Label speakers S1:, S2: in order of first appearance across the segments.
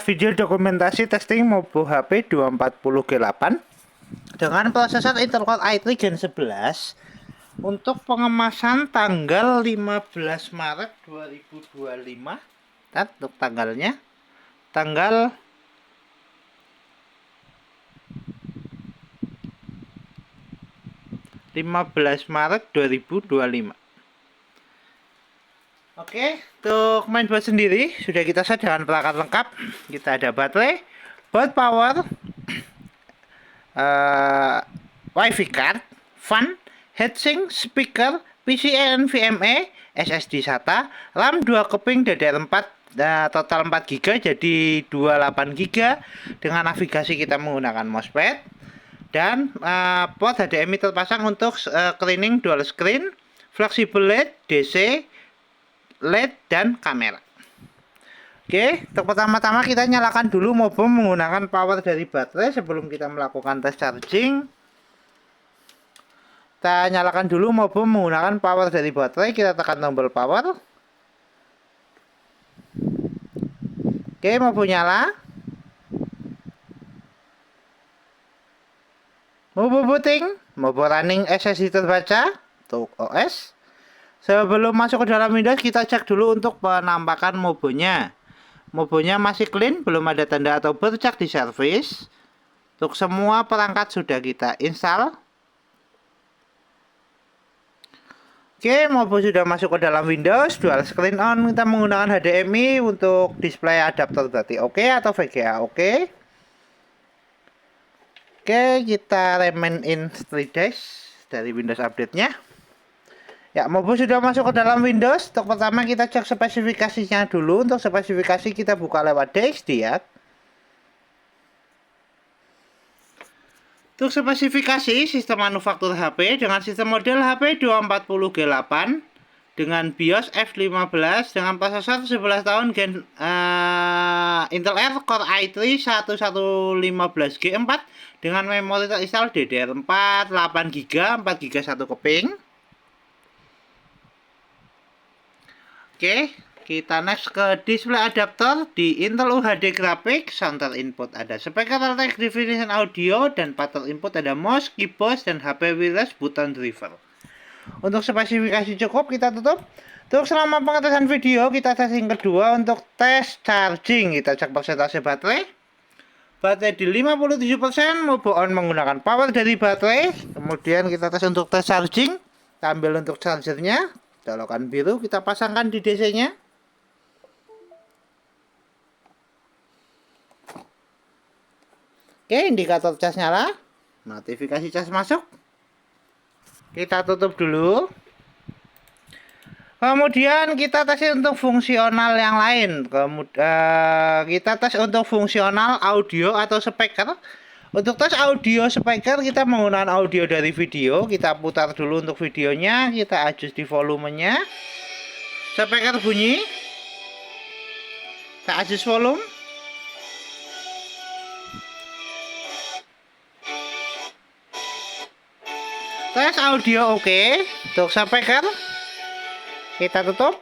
S1: Video dokumentasi testing Mobo HP 240G8 dengan prosesor Intel Core i3 Gen 11 untuk pengemasan tanggal 15 Maret 2025. Untuk tanggalnya tanggal 15 Maret 2025. Oke, untuk mainboard sendiri sudah kita set dengan perangkat lengkap. Kita ada baterai, board power, wifi card, fan, heatsink, speaker, PCIe NVMe, SSD SATA, RAM 2 keping DDR4, total 4 GB jadi 28 GB. Dengan navigasi kita menggunakan mousepad dan port HDMI terpasang untuk cleaning dual screen, flexible LED, DC, LED dan kamera. Oke, untuk pertama-tama kita nyalakan dulu Mobo menggunakan power dari baterai sebelum kita melakukan tes charging. Kita nyalakan dulu Mobo menggunakan power dari baterai, kita tekan tombol power. Oke, Mobo nyala. Mobo booting, Mobo running SSD terbaca untuk OS. Sebelum masuk ke dalam Windows, kita cek dulu untuk penampakan Mobonya. Mobonya masih clean, belum ada tanda atau bercak di servis. Untuk semua perangkat sudah kita install. Oke, Mobo sudah masuk ke dalam Windows, dual screen on. Kita menggunakan HDMI untuk display adapter berarti oke atau VGA oke. Oke, kita remain in 3 days dari Windows update-nya. Ya, Mobo sudah masuk ke dalam Windows. Untuk pertama kita cek spesifikasinya dulu. Untuk spesifikasi kita buka lewat DXD ya. Untuk spesifikasi sistem manufaktur HP dengan sistem model HP 240G8 dengan BIOS F15 dengan prosesor 11 tahun Gen Intel Core i3 1115G4 dengan memori terinstall DDR4 8GB, 4GB 1 keping. Oke, kita next ke display adapter di Intel UHD Graphic. Center input ada speaker High Definition Audio dan pattern input ada mouse, keyboard dan HP wireless button driver. Untuk spesifikasi cukup, kita tutup. Untuk selama pengetesan video, kita tes yang kedua untuk tes charging. Kita cek persentase baterai. Baterai di 57%, Mobo on menggunakan power dari baterai. Kemudian kita tes untuk tes charging. Kita ambil untuk chargernya. Colokan biru kita pasangkan di DC-nya. Oke, indikator cas nyala. Notifikasi cas masuk. Kita tutup dulu. Kemudian kita tes untuk fungsional yang lain. Kemudian kita tes untuk fungsional audio atau speaker. Untuk tes audio speaker kita menggunakan audio dari video. Kita putar dulu untuk videonya. Kita adjust di volumenya. Speaker bunyi. Kita adjust volume. Tes audio oke. Untuk speaker kita tutup.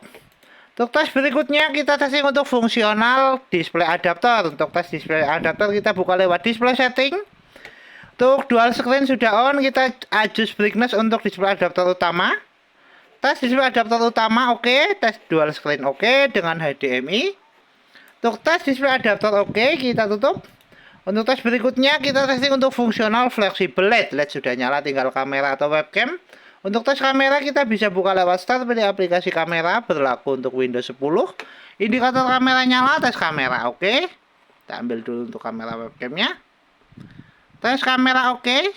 S1: Untuk tes berikutnya kita testing untuk fungsional display adapter. Untuk tes display adapter kita buka lewat display setting. Untuk dual screen sudah on, kita adjust brightness untuk display adapter utama. Tes display adapter utama oke, tes dual screen oke dengan HDMI. Untuk tes display adapter oke, kita tutup. Untuk tes berikutnya kita testing untuk fungsional flexible LED. LED sudah nyala, tinggal kamera atau webcam. Untuk tes kamera kita bisa buka lewat start, pilih aplikasi kamera, berlaku untuk Windows 10. Indikator kamera nyala, tes kamera oke. Kita ambil dulu untuk kamera webcamnya. Tes kamera oke.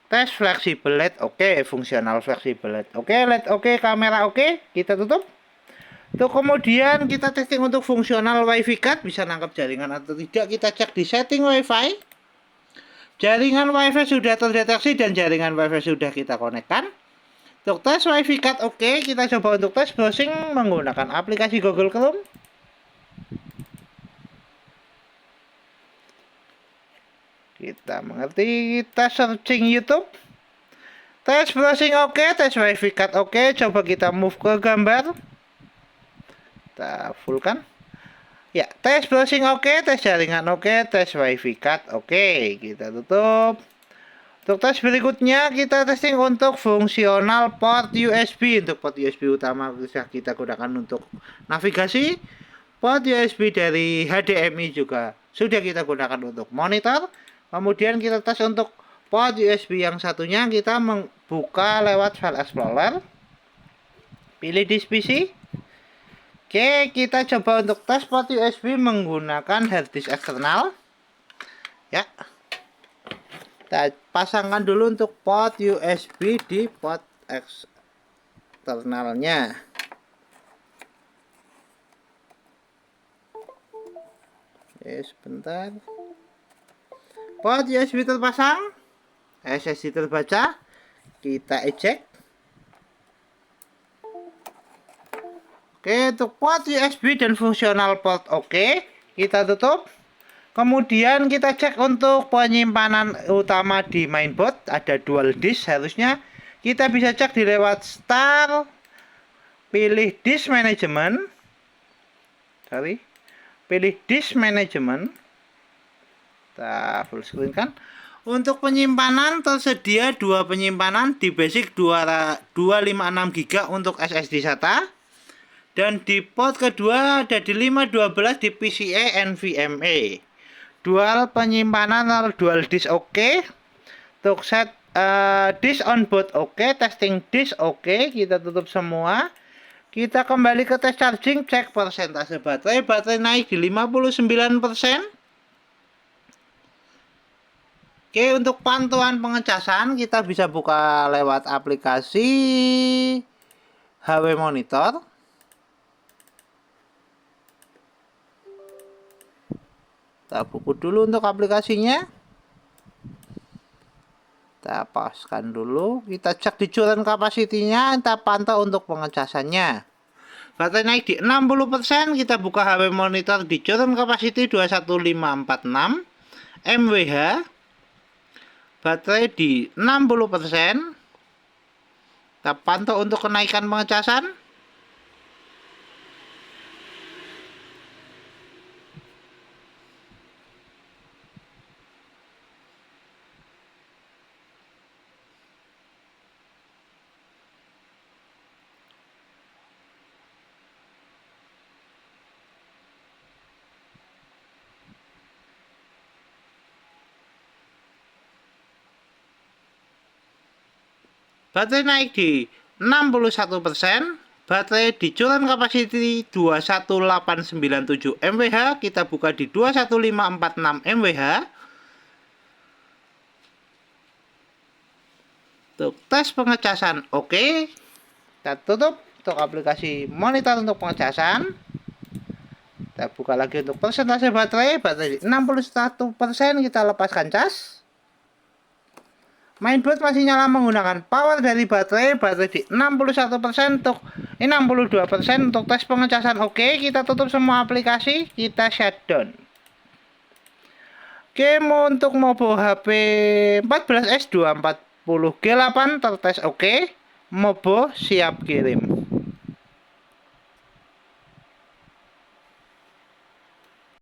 S1: Tes flexible LED oke, fungsional flexible LED oke, LED oke, kamera oke. Kita tutup. Untuk kemudian kita testing untuk fungsional wifi card, bisa nangkap jaringan atau tidak. Kita cek di setting wifi. Jaringan wifi sudah terdeteksi dan jaringan wifi sudah kita konekkan. Untuk tes wifi card oke, kita coba untuk tes browsing menggunakan aplikasi Google Chrome. Kita mengerti, kita searching YouTube. Tes browsing oke, tes wifi card oke. Coba kita move ke gambar. Kita fullkan. Ya, tes browsing oke, tes jaringan oke, tes wifi card oke. Kita tutup. Untuk tes berikutnya kita testing untuk fungsional port USB. Untuk port USB utama bisa kita gunakan untuk navigasi. Port USB dari HDMI juga sudah kita gunakan untuk monitor. Kemudian kita tes untuk port USB yang satunya, kita membuka lewat file explorer. Pilih disk PC. Oke, kita coba untuk tes port USB menggunakan hard disk eksternal. Ya. Kita pasangkan dulu untuk port USB di port eksternalnya. Oke, sebentar. Port USB terpasang. SSD terbaca. Kita eject. Oke, untuk port USB dan fungsional port oke, kita tutup. Kemudian kita cek untuk penyimpanan utama di mainboard, ada dual disk harusnya. Kita bisa cek di lewat start, pilih disk management. Pilih disk management. Kita full screen kan. Untuk penyimpanan tersedia dua penyimpanan, di basic 256 GB untuk SSD SATA. Dan di port kedua ada di 512 di PCIe NVMe. Dual penyimpanan atau dual disk oke. Untuk set disk on board oke, testing disk oke, kita tutup semua. Kita kembali ke tes charging, cek persentase baterai. Baterai naik di 59%. Oke, untuk pantauan pengecasan kita bisa buka lewat aplikasi HW Monitor. Kita buku dulu untuk aplikasinya. Kita paskan dulu. Kita cek di current capacity-nya. Kita pantau untuk pengecasannya. Baterai naik di 60%. Kita buka HW Monitor di current capacity 21546 mWh. Baterai di 60%. Kita pantau untuk kenaikan pengecasan. Baterai naik di 61%. Baterai di current capacity 21897 mWh. Kita buka di 21546 mWh. Untuk tes pengecasan oke. Kita tutup untuk aplikasi monitor untuk pengecasan. Kita buka lagi untuk persentase baterai. Baterai di 61%. Kita lepaskan cas. Mainboard masih nyala menggunakan power dari baterai. Baterai di 61% untuk 62% untuk tes pengecasan oke. Kita tutup semua aplikasi. Kita shutdown. Oke, untuk Mobo HP 14S 240G8 tertes oke. Mobo siap kirim.